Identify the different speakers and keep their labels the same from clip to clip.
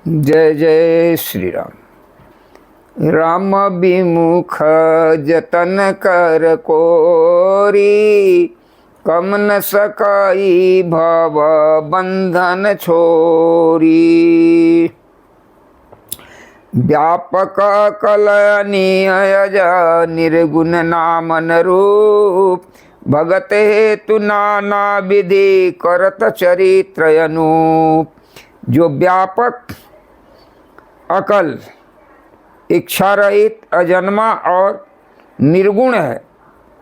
Speaker 1: जय जय श्री राम। राम विमुख जतन कर कोरी, कम न सकई भव बंधन छोरी। व्यापक कलनीय निर्गुण नामन रूप, भगत हेतु नाना विधि करत चरित्र अनूप। जो व्यापक, अकल, इच्छा रहित, अजन्मा और निर्गुण है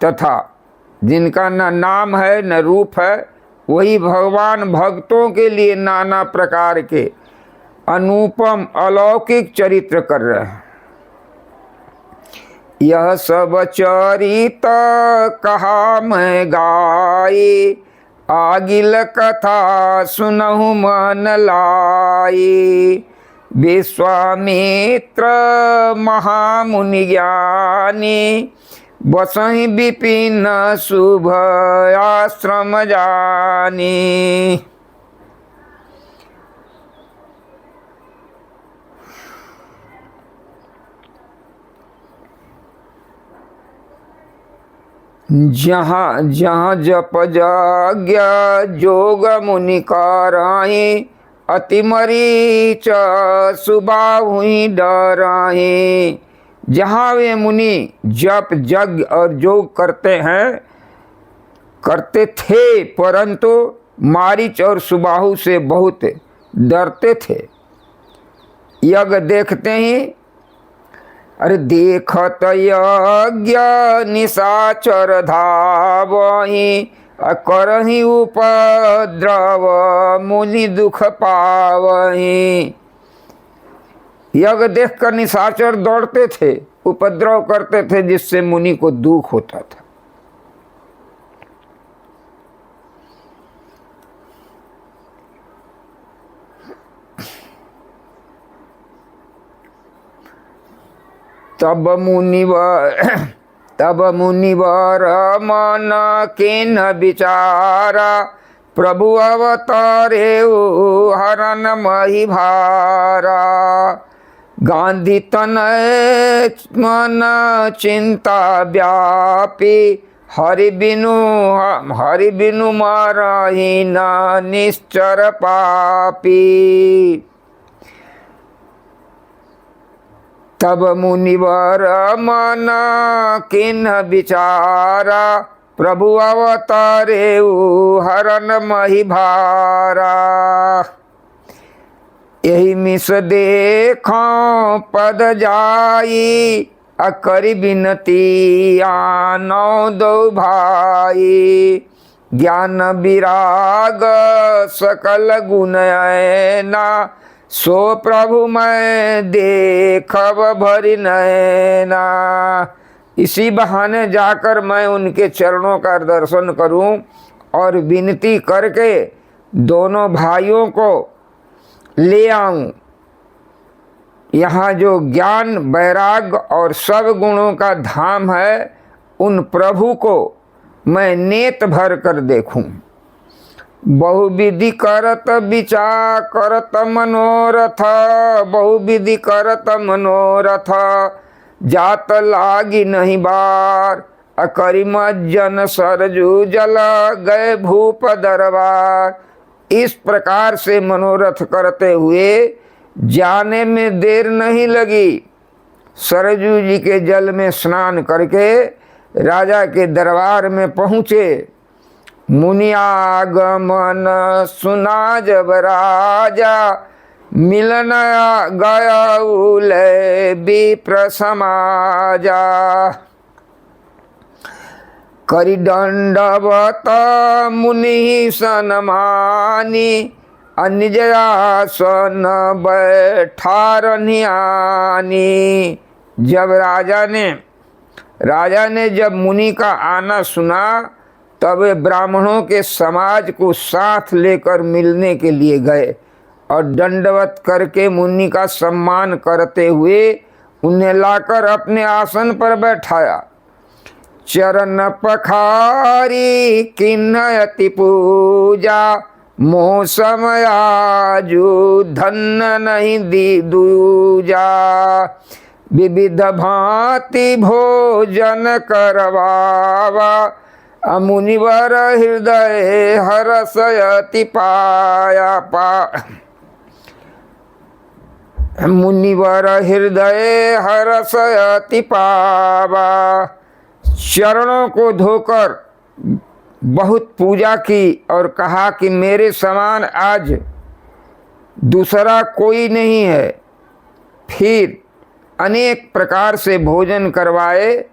Speaker 1: तथा जिनका न नाम है न रूप है, वही भगवान भक्तों के लिए नाना प्रकार के अनुपम अलौकिक चरित्र कर रहे हैं। यह सब चरित कहा मैं गाये, आगिल कथा सुनहु मन लाये। विश्वामित्र महामुनि ज्ञानी, बसहि विपिन शुभ आश्रम जानी। जहाँ जहाँ जप यज्ञ जोग मुनि कराए, अति मरीच सुबाहुई डराए। जहाँ वे मुनि जप यज्ञ और जोग करते थे, परंतु मारीच और सुबाहु से बहुत डरते थे। यज्ञ देखते ही, अरे देखत यज्ञ निशाचर धावहि, करहि उपद्रव मुनि दुख पावहि। यज्ञ देखकर निशाचर दौड़ते थे, उपद्रव करते थे, जिससे मुनि को दुख होता था। तब मुनिवर मन केन विचारा, प्रभु अवतारे हरन मही भारा। गांधी तनय मन चिंता व्यापी, हरि बिनु मारहि न निश्चर पापी। तब मुनिवर मन किन विचारा, प्रभु अवतारे हरन मही भारा। यही मिस देखो पद जाई, अकरि बिनती आनो दो भाई। ज्ञान विराग सकल गुण ऐना, सो प्रभु मैं देखब भरि नैना। इसी बहाने जाकर मैं उनके चरणों का दर्शन करूं और विनती करके दोनों भाइयों को ले आऊं। यहाँ जो ज्ञान, वैराग्य और सब गुणों का धाम है, उन प्रभु को मैं नेत भर कर देखूं। बहुविधि करत विचार करत मनोरथ, बहुविधि करत मनोरथ, जात लागी नहीं बार। अकरिम जन सरजू जल गए भूप दरबार। इस प्रकार से मनोरथ करते हुए जाने में देर नहीं लगी। सरजू जी के जल में स्नान करके राजा के दरबार में पहुँचे। मुनि आगमन सुना जब राजा, मिलन गया उलय विप्र समाजा। करि दंडवत मुनि सनमानी, निज आसन बैठारनियानी। जब राजा ने जब मुनि का आना सुना, तब वे ब्राह्मणों के समाज को साथ लेकर मिलने के लिए गए और दंडवत करके मुनि का सम्मान करते हुए उन्हें लाकर अपने आसन पर बैठाया। चरण पखारी किन्नयति पूजा, मोह समयाजु धन नहीं दी दूजा, विविध भांति भोजन करवावा, मुनिवर हृदय हरसयति पाया मुनिवर हृदय हरसयति पावा। चरणों को धोकर बहुत पूजा की और कहा कि मेरे समान आज दूसरा कोई नहीं है। फिर अनेक प्रकार से भोजन करवाए,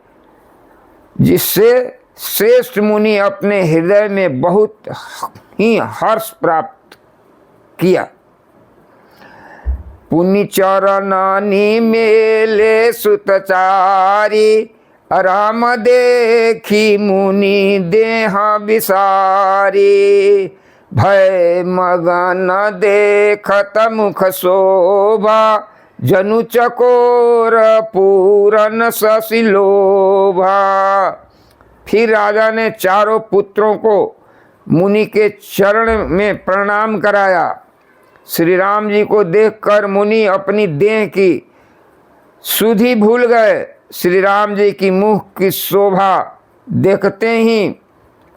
Speaker 1: जिससे श्रेष्ठ मुनि अपने हृदय में बहुत ही हर्ष प्राप्त किया। पुनि चरणनि मेले सुतचारी, राम देखी मुनि देह विसारी, भय मगन देखत मुख शोभा, जनु चकोर पूरन शशि लोभा। फिर राजा ने चारों पुत्रों को मुनि के चरण में प्रणाम कराया। श्री राम जी को देखकर मुनि अपनी देह की सुधि भूल गए। श्री राम जी की मुख की शोभा देखते ही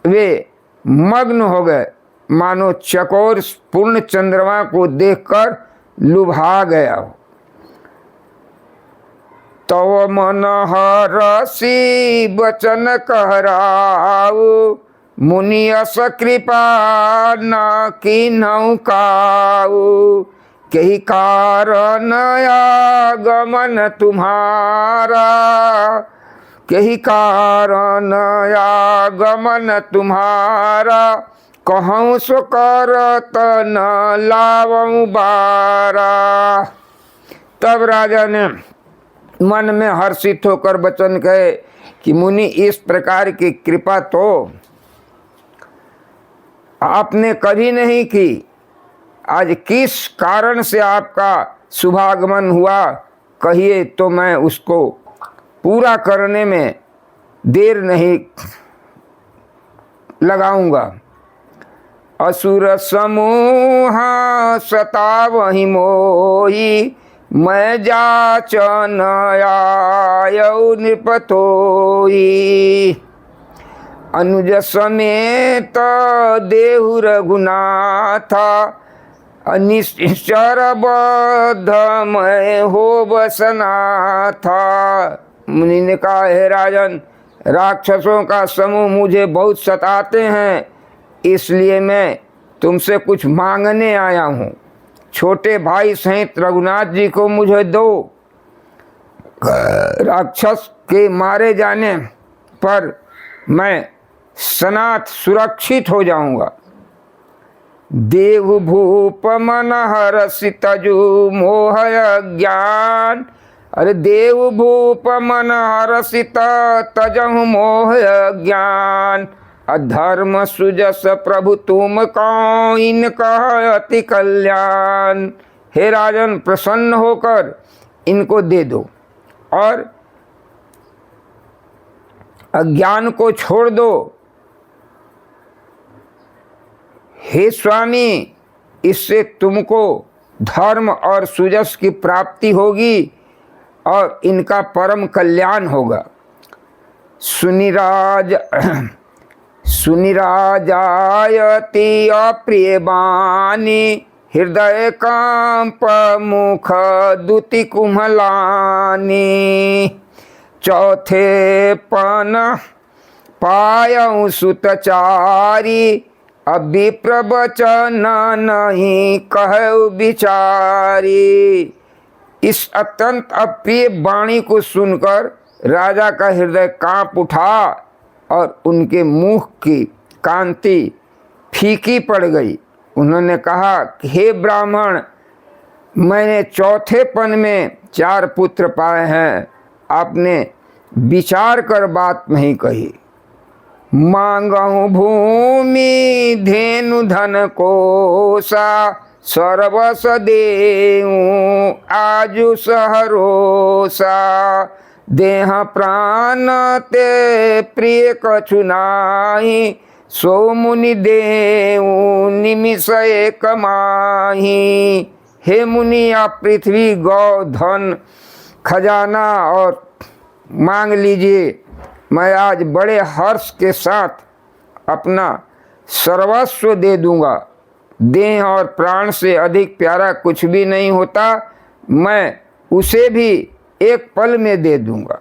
Speaker 1: वे मग्न हो गए, मानो चकोर पूर्ण चंद्रमा को देखकर लुभा गया हो। तव मन हरसी बचन कहराऊ, मुनि अस कृपा न कीन्हु काऊ, कही कारण आगमन तुम्हारा, कही कारण आगमन तुम्हारा, कहूँ सो करत न लावऊँ बारा। तब राजा ने मन में हर्षित होकर वचन कहे कि मुनि, इस प्रकार की कृपा तो आपने कभी नहीं की। आज किस कारण से आपका शुभागमन हुआ, कहिए तो मैं उसको पूरा करने में देर नहीं लगाऊंगा। असुर समूह सतावहि मोहि, मैं जाचन आयौ नृपतोहि, अनुज समेत देहु रघुनाथा, निश्चर बद्ध मैं हो बसना था। मुनि ने कहा, हे राजन, राक्षसों का समूह मुझे बहुत सताते हैं, इसलिए मैं तुमसे कुछ मांगने आया हूँ। छोटे भाई सहित रघुनाथ जी को मुझे दो। राक्षस के मारे जाने पर मैं सनाथ सुरक्षित हो जाऊंगा। देव भूप मन हरसि तजु मोह ज्ञान, अरे देव भूप मन हरसि तजहु मोह ज्ञान, अधर्म सुजस प्रभु तुम कौन कह अति कल्याण। हे राजन, प्रसन्न होकर इनको दे दो और अज्ञान को छोड़ दो। हे स्वामी, इससे तुमको धर्म और सुजस की प्राप्ति होगी और इनका परम कल्याण होगा। सुनिराजायति अप्रिय बानी, हृदय कांप मुख दुति कुम्हलानी, चौथे पन पायऊ सुतचारी, अभी प्रवचन नहीं कहु बिचारी। इस अत्यंत अप्रिय वाणी को सुनकर राजा का हृदय कांप उठा और उनके मुख की कांति फीकी पड़ गई। उन्होंने कहा, हे ब्राह्मण, मैंने चौथे पन में 4 पुत्र पाए हैं, आपने विचार कर बात नहीं कही। मांगहु भूमि धेनु धन कोसा, सर्वस देऊं आजु सहरोसा, देह प्राण ते प्रिय कछु नाही, सो मुनि देऊ निमिष एक माही। हे मुनि, आप पृथ्वी, गौ, धन, खजाना और मांग लीजिए, मैं आज बड़े हर्ष के साथ अपना सर्वस्व दे दूंगा। देह और प्राण से अधिक प्यारा कुछ भी नहीं होता, मैं उसे भी एक पल में दे दूंगा।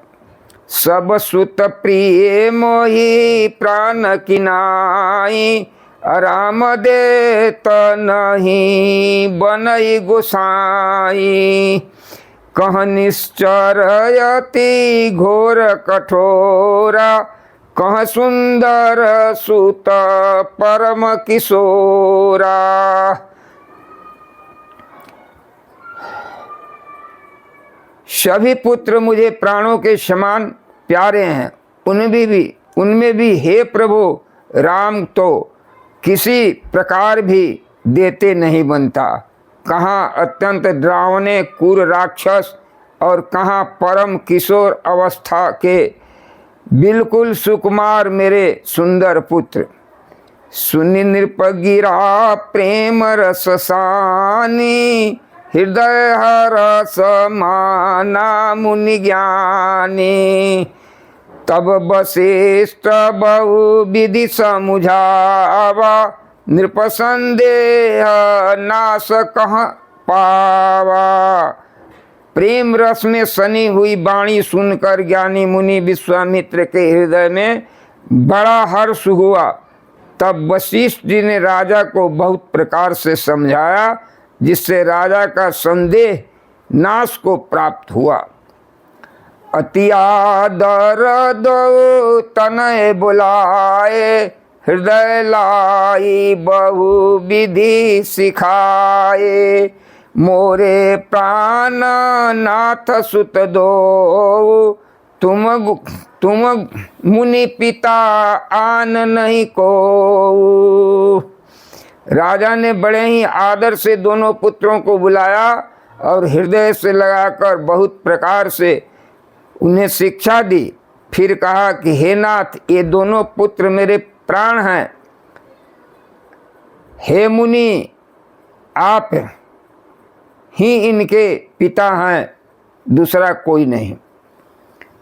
Speaker 1: सब सुत प्रिय मोहि प्राण किनाई, राम देत नहीं बनई गोसाई। कह निश्चर यति घोर कठोरा, कह सुंदर सुत परम किशोरा। सभी पुत्र मुझे प्राणों के समान प्यारे हैं, उनमें भी हे प्रभु राम तो किसी प्रकार भी देते नहीं बनता। कहाँ अत्यंत ड्रावने क्रूर राक्षस और कहाँ परम किशोर अवस्था के बिल्कुल सुकुमार मेरे सुंदर पुत्र। सुनि नृप गिरा प्रेम रस सानी, हृदय हरस माना मुनि ज्ञानी। तब वशिष्ठ बहु विधि समुझावा, नृप संदेह नाश कह पावा। प्रेम रस में सनी हुई वाणी सुनकर ज्ञानी मुनि विश्वामित्र के हृदय में बड़ा हर्ष हुआ। तब वशिष्ठ जी ने राजा को बहुत प्रकार से समझाया, जिससे राजा का संदेह नाश को प्राप्त हुआ। अति आदर दो तनय बुलाए, हृदय लाई बहु विधि सिखाए। मोरे प्राण नाथ सुत दो, तुम मुनि पिता आन नहीं को। राजा ने बड़े ही आदर से दोनों पुत्रों को बुलाया और हृदय से लगाकर बहुत प्रकार से उन्हें शिक्षा दी। फिर कहा कि हे नाथ, ये दोनों पुत्र मेरे प्राण हैं। हे मुनि, आप ही इनके पिता हैं, दूसरा कोई नहीं।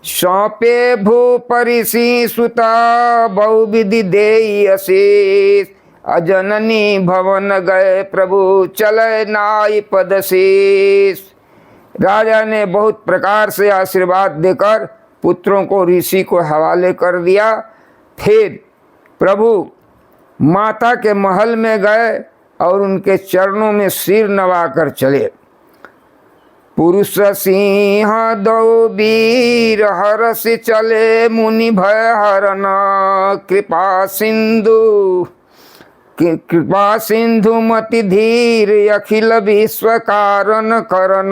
Speaker 1: सौंपे भूपरिषि सुता बहुविधि देई अशीष, अजननी भवन गए प्रभु चले नाई पदशीष। राजा ने बहुत प्रकार से आशीर्वाद देकर पुत्रों को ऋषि को हवाले कर दिया। फिर प्रभु माता के महल में गए और उनके चरणों में सिर नवाकर चले। पुरुष सिंह दो वीर हरष चले, मुनि भय हरन कृपा सिंधु मति धीर, अखिल विश्व कारण करन।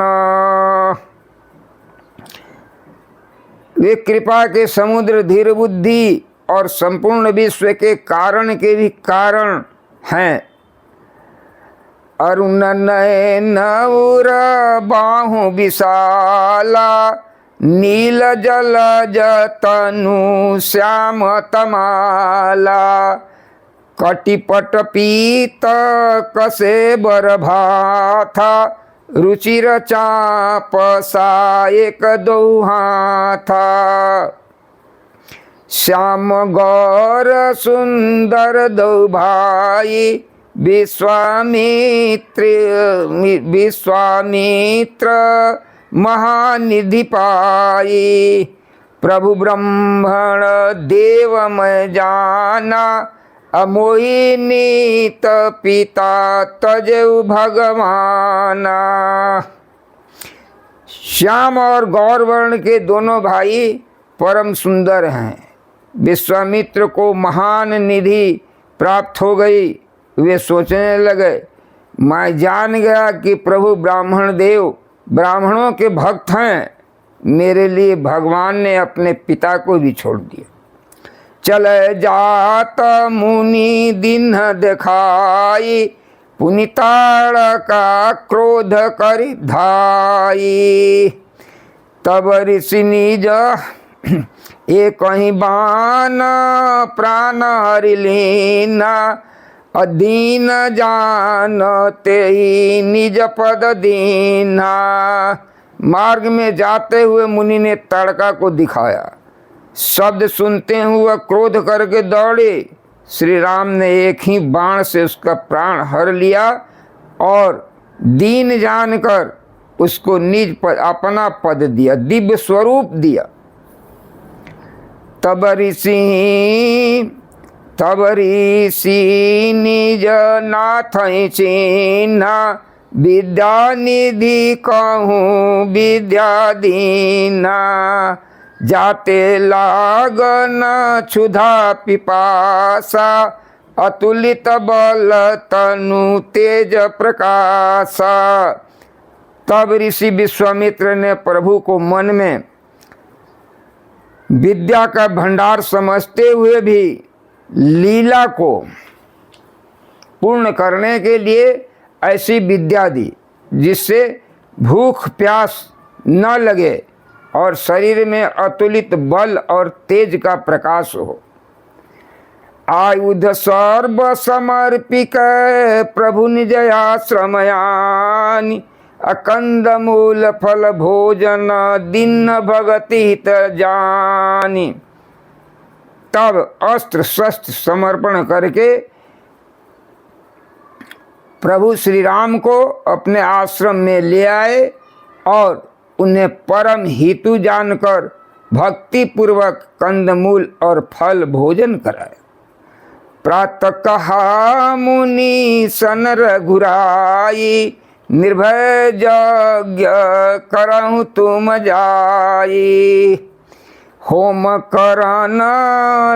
Speaker 1: वे कृपा के समुद्र, धीर बुद्धि और संपूर्ण विश्व के कारण के भी कारण हैं। अरुण नयन उर बाहु विशाला, नील जल जतनु श्याम तमाला। कटिपट पीत कसे बर भाथा, रुचिर चाप सायक दो हाथा। श्याम गौर सुंदर दो भाई, विश्वामित्र महानिधि पाई। प्रभु ब्रह्मण देव मैं जाना, अमोही नीत पिता तजउ भगवाना। श्याम और गौरवर्ण के दोनों भाई परम सुंदर हैं। विश्वामित्र को महान निधि प्राप्त हो गई। वे सोचने लगे, मैं जान गया कि प्रभु ब्राह्मण देव ब्राह्मणों के भक्त हैं, मेरे लिए भगवान ने अपने पिता को भी छोड़ दिया। चले जात मुनि दिन दिखाई, पुनिताड़ का क्रोध कर धाई। तब ऋषि निज एक ही बान प्राण हरिलीना, अदीन जान तेहि निज पद दीना। मार्ग में जाते हुए मुनि ने ताड़का को दिखाया। शब्द सुनते हुए क्रोध करके दौड़े। श्री राम ने एक ही बाण से उसका प्राण हर लिया और दीन जानकर उसको निज पद, अपना पद दिया, दिव्य स्वरूप दिया। तब ऋषि निज नाथ चिन्हा, विद्या निधि कहूँ विद्या दीना। जाते लागन क्षुधा पिपासा, अतुलित बल तनु तेज प्रकाशा। तब ऋषि विश्वामित्र ने प्रभु को मन में विद्या का भंडार समझते हुए भी लीला को पूर्ण करने के लिए ऐसी विद्या दी जिससे भूख प्यास न लगे और शरीर में अतुलित बल और तेज का प्रकाश हो। आयुध सर्व समर्पिक प्रभु निज आश्रमयानि, अकंद मूल फल भोजन दीन भगति हित जानी। तब अस्त्र शस्त्र समर्पण करके प्रभु श्री राम को अपने आश्रम में ले आए और उन्हें परम हितु जानकर भक्ति पूर्वक कंदमूल और फल भोजन कराया। प्रातः कहा मुनि सन रघुराई, निर्भय यज्ञ करहु तुम जाई। होम करन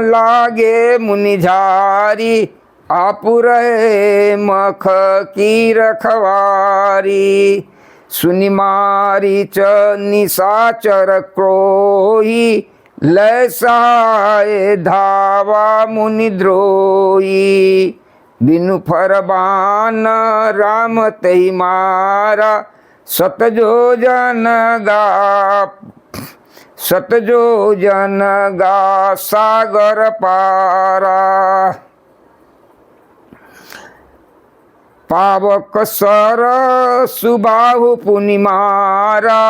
Speaker 1: लागे मुनि झारी, आपु रहे मख की रखवारी। सुनि मारीच निशाचर क्रोही, लय सहाय धावा मुनि द्रोही। बिनु फरमान राम तहि मारा, सतजो जन गा सागर पारा। पावक सर सुबाहु पुनि मारा,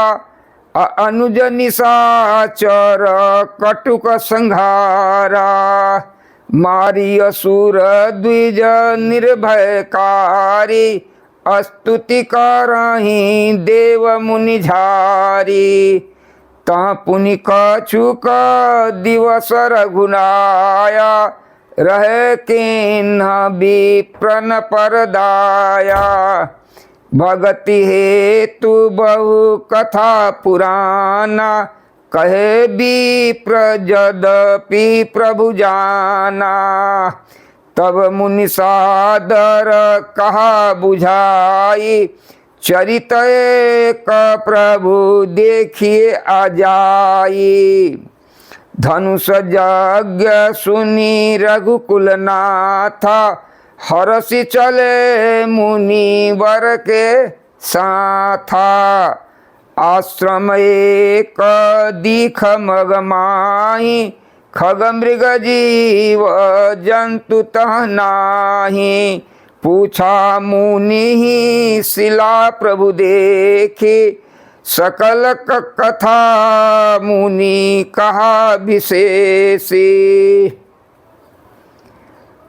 Speaker 1: अनुज निशाचर कटुक संघारा। मारी असुर द्विज निर्भयकारी, स्तुति करहि देव मुनि झारी। ता पुनि कछुक दिवस रघुनाया, रहे किन्ह विप्रन परदाया। भगति हेतु बहु कथा पुराना, कहे विप्र यद्यपि प्रभु जाना। तब मुनि सादर कहा बुझाई, चरित एक प्रभु देखिए आ जाई। धनुष यज्ञ सुनी रघुकुल नाथा, हरषि चले मुनि वर के साथा। आश्रम एक दीख मग माही, खग मृग जीव जंतु तह नाही। पूछा मुनि ही शिला प्रभु देखी, सकल कथा मुनि कहा विशेषी।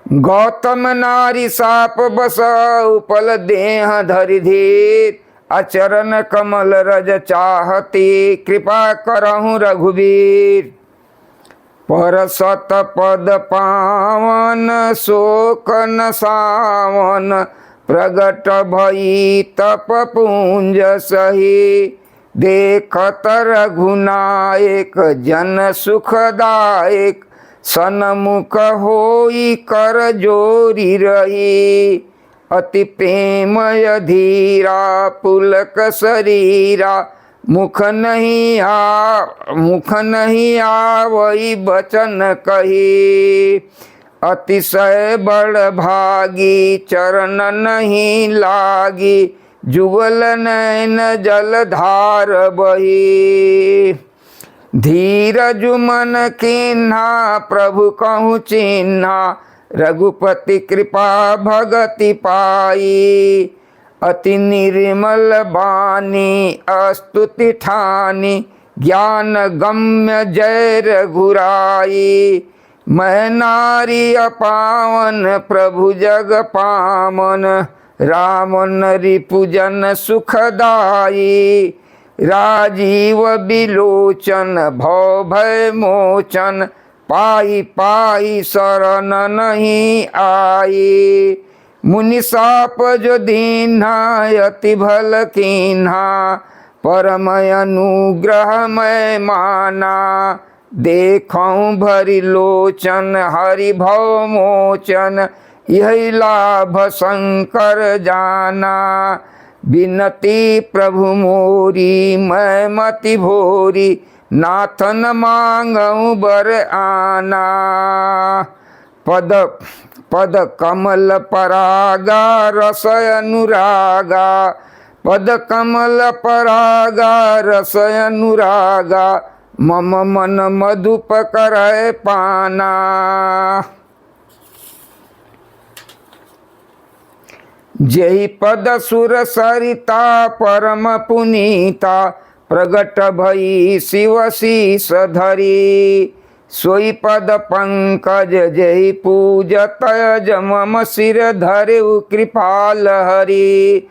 Speaker 1: गौतम नारी साप बस उपल देह धरि धीर, अचरण कमल रज चाहती कृपा करहु रघुवीर। पर सत पद पावन शोक न सावन, प्रगट भई तप पुंज सही। देखत रघुनायक जन सुखदायक, सन्मुख होई कर जोरी रही। अति प्रेम धीरा पुलक शरीरा, मुख नहीं आवई बचन कही। अतिशय बड़ भागी चरण नहीं लागी, जुगल नैन जलधार बही। धीरज मन कीन्हा प्रभु कहूँ चिन्हा, रघुपति कृपा भगति पाई। अति निर्मल बानी अस्तुति ठानी, ज्ञान गम्य जय रघुराई। मैं नारी अपावन प्रभु जग पावन, राम नरि पूजन सुखदाई। राजीव बिलोचन भव भय मोचन, पाई पाई शरण नहीं आई। मुनि साप जो दीन्हा अति भल कीन्हा, परम अनुग्रह मैं माना। देखऊं भरी लोचन हरि भव मोचन, यही लाभ शंकर जाना। बिनती प्रभु मोरी मैं मति भोरी, नाथन मांगऊं बर आना। पद पद कमल परागा रस अनुरागा, पद कमल परागा रस अनुरागा। मम मन मधुप करय पाना। जहि पद सुर सरिता परम पुनीता, प्रगट भई शिव शीस धरी। सोई पद पंकज जहि पूजत मम सिर धरे कृपाल हरि।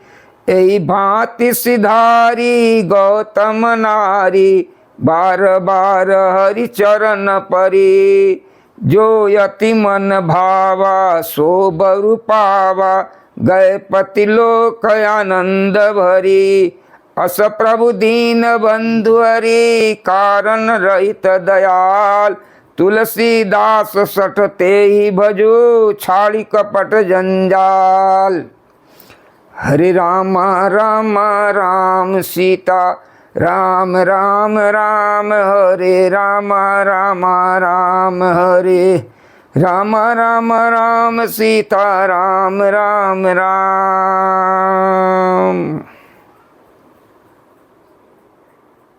Speaker 1: एहि भांति सिधारी गौतम नारी, बार बार हरि चरण परी। जो यति मन भावा सो बरु पावा, गए पति लोक आनंद भरी। अस प्रभु दीन बंधु हरि, कारण रहित दयाल। तुलसीदास सठते ही भजो, छाड़ी कपट जंजाल। हरे राम राम राम सीता, राम राम राम हरे राम, राम राम हरे राम, राम राम सीता राम, राम राम।